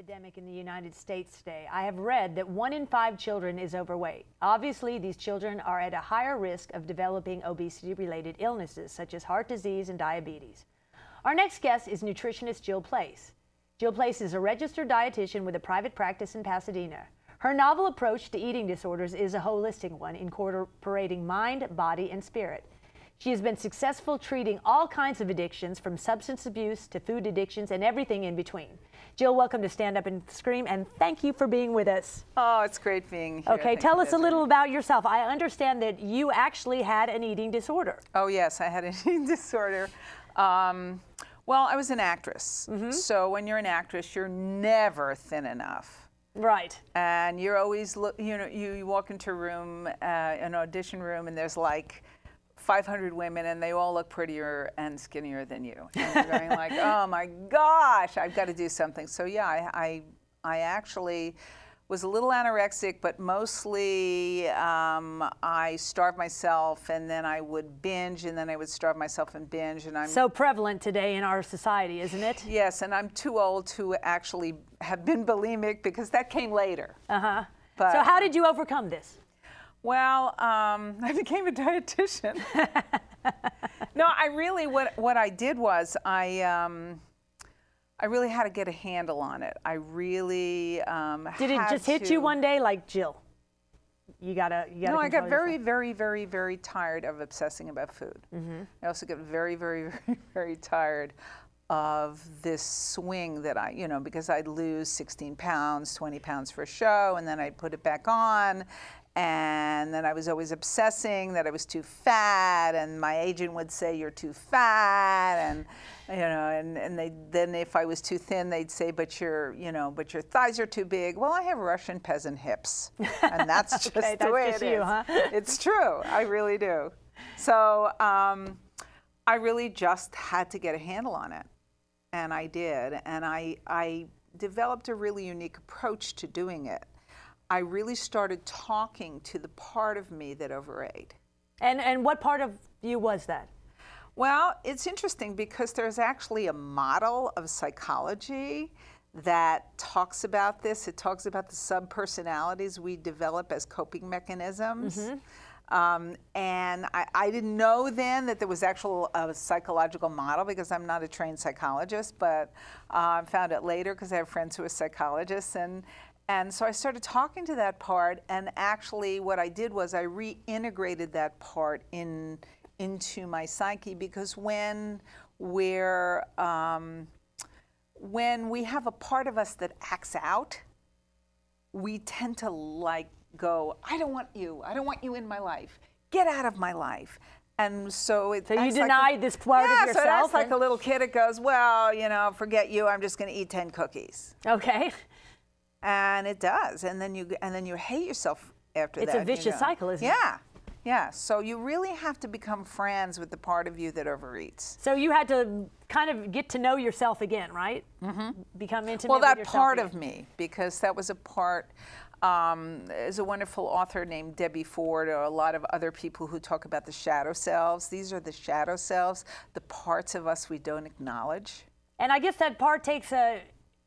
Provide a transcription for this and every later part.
epidemic in the United States today. I have read that 1 in 5 children is overweight. Obviously, these children are at a higher risk of developing obesity-related illnesses such as heart disease and diabetes. Our next guest is nutritionist Jill Places. Jill Places is a registered dietitian with a private practice in Pasadena. Her novel approach to eating disorders is a holistic one, incorporating mind, body, and spirit. She has been successful treating all kinds of addictions, from substance abuse to food addictions and everything in between. Jill, welcome to Stand Up and Scream, and thank you for being with us. Oh, it's great being here. Okay, tell us a little about yourself. I understand that you actually had an eating disorder. Oh, yes, I had an eating disorder. Well, I was an actress. So when you're an actress, you're never thin enough. Right. And you're always, you walk into a room, an audition room, and there's like 500 women, and they all look prettier and skinnier than you. And you're going like, oh my gosh, I've got to do something. So yeah, I actually was a little anorexic, but mostly I starved myself, and then I would binge, and then I would starve myself and binge. And I'm so prevalent today in our society, isn't it? Yes, and I'm too old to actually have been bulimic because that came later. Uh-huh. But, so how did you overcome this? Well, I became a dietitian. No, I really, what I did was I really had to get a handle on it. I really Did it just hit you one day like, Jill, you gotta No, I got very, yourself. very, very, very tired of obsessing about food. I also got very, very, very, very tired of this swing that because I'd lose 16 pounds, 20 pounds for a show, and then I'd put it back on. And then I was always obsessing that I was too fat, and my agent would say, you're too fat, and then if I was too thin, they'd say, but your thighs are too big. Well, I have Russian peasant hips, and that's just okay, the way that's it you, is. huh? It's true, I really do. So I really just had to get a handle on it, and I did, and I developed a really unique approach to doing it. I really started talking to the part of me that overate. And what part of you was that? Well, it's interesting because there's actually a model of psychology that talks about this. It talks about the subpersonalities we develop as coping mechanisms. And I didn't know then that there was actual a psychological model because I'm not a trained psychologist, but I found out later because I have friends who are psychologists. And so I started talking to that part, and actually what I did was I reintegrated that part into my psyche, because when we have a part of us that acts out, we tend to like go, I don't want you in my life, get out of my life. And so you denied this part of yourself? Yeah, so that's like a little kid. It goes, well, forget you, I'm just going to eat 10 cookies. Okay. And it does, and then you hate yourself after that. It's a vicious cycle, isn't it? Yeah. So you really have to become friends with the part of you that overeats. So you had to kind of get to know yourself again, right? Become intimate with yourself. Well, that part of me, because that was a part. There's a wonderful author named Debbie Ford, or a lot of other people who talk about the shadow selves. These are the shadow selves, the parts of us we don't acknowledge. And I guess that part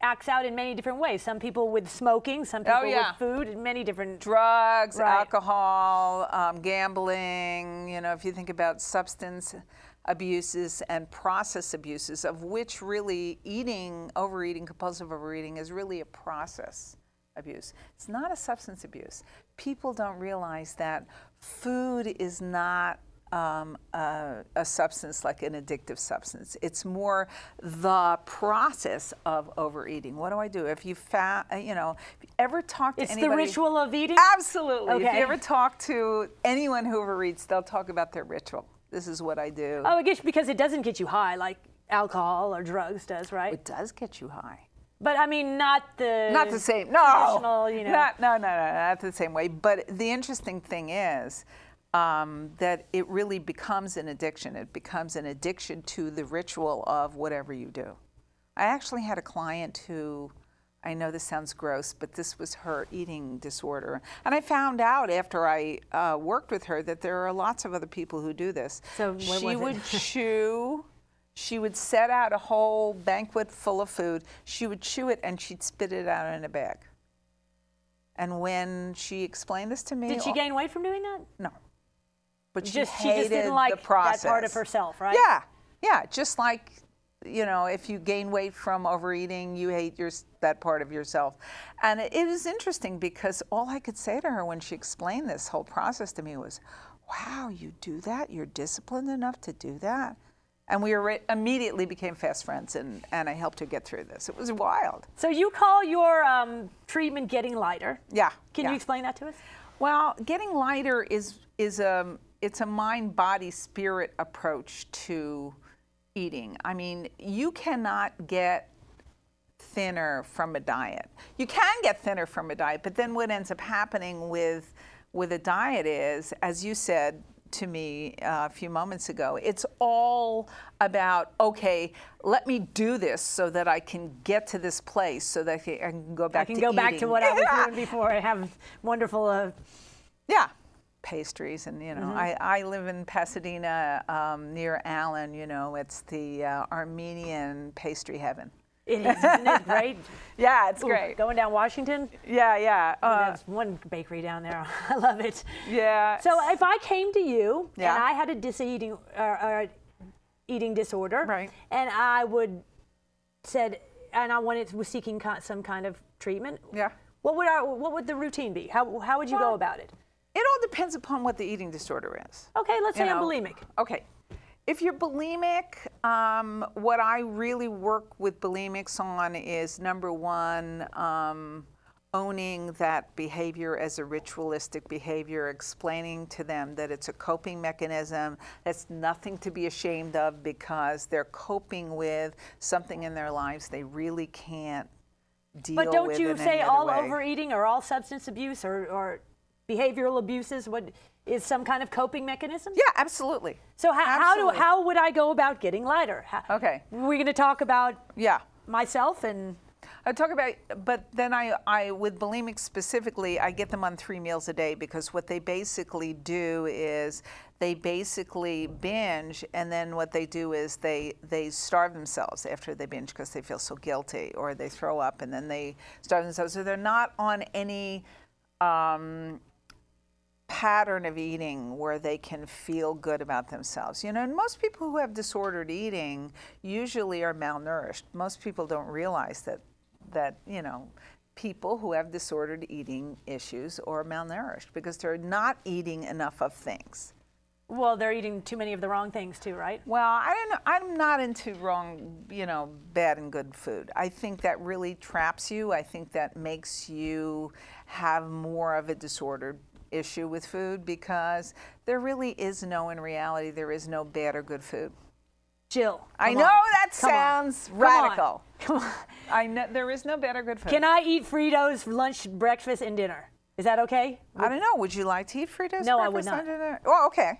acts out in many different ways. Some people with smoking, some people with food, and many different drugs, alcohol, gambling. If you think about substance abuses and process abuses, of which really overeating, compulsive overeating is really a process abuse. It's not a substance abuse. People don't realize that food is not a substance like an addictive substance. It's more the process of overeating. What do I do? If you if you ever talk to anybody... It's the ritual of eating? Absolutely. Okay. If you ever talk to anyone who overeats, they'll talk about their ritual. This is what I do. Oh, I guess because it doesn't get you high like alcohol or drugs does, right? It does get you high. But I mean, not the same. No, not the same way. But the interesting thing is that it really becomes an addiction. It becomes an addiction to the ritual of whatever you do. I actually had a client who, I know this sounds gross, but this was her eating disorder. And I found out after I worked with her that there are lots of other people who do this. So she would chew She would set out a whole banquet full of food. She would chew it and she'd spit it out in a bag. And when she explained this to me... Did she gain weight from doing that? No. But she just didn't like the process. That part of herself, right? Yeah. Yeah. Just like, you know, if you gain weight from overeating, you hate that part of yourself. And it was interesting because all I could say to her when she explained this whole process to me was, wow, you do that? You're disciplined enough to do that? And we immediately became fast friends, and I helped her get through this. It was wild. So you call your treatment getting lighter. Yeah. Can you explain that to us? Well, getting lighter it's a mind, body, spirit approach to eating. I mean, you cannot get thinner from a diet. You can get thinner from a diet, but then what ends up happening with a diet is, as you said to me a few moments ago, it's all about, okay, let me do this so that I can get to this place so that I can go back to eating. Back to what I was doing before. I have wonderful... Yeah, pastries, and, you know, I live in Pasadena near Allen, you know, it's the Armenian pastry heaven. It is, isn't it great? Yeah, it's great. Going down Washington? Yeah, yeah. There's one bakery down there. I love it. Yeah. So if I came to you and I had a eating disorder, right, and I was seeking some kind of treatment, yeah, what would the routine be? How would you go about it? It all depends upon what the eating disorder is. Okay, let's say I'm bulimic. Okay. If you're bulimic, what I really work with bulimics on is, number one, owning that behavior as a ritualistic behavior, explaining to them that it's a coping mechanism, that's nothing to be ashamed of because they're coping with something in their lives they really can't deal with. But don't you say all way. Overeating or all substance abuse or behavioral abuses is some kind of coping mechanism? Yeah, absolutely. So how would I go about getting lighter? Okay. We're going to talk about myself and... I talk about, but then I with bulimics specifically, I get them on 3 meals a day because what they basically do is they basically binge, and then what they do is they starve themselves after they binge because they feel so guilty, or they throw up and then they starve themselves. So they're not on any pattern of eating where they can feel good about themselves. You know, and most people who have disordered eating usually are malnourished. Most people don't realize that, you know, people who have disordered eating issues are malnourished because they're not eating enough of things. Well, they're eating too many of the wrong things too, right? Well, I don't know. I'm not into wrong, you know, bad and good food. I think that really traps you. I think that makes you have more of a disordered issue with food because there really is in reality, there is no bad or good food. Jill, I know that sounds radical. Come on. I know there is no bad or good food. Can I eat Fritos lunch, breakfast, and dinner? Is that okay? I don't know. Would you like to eat Fritos? No, I would not. Oh, okay.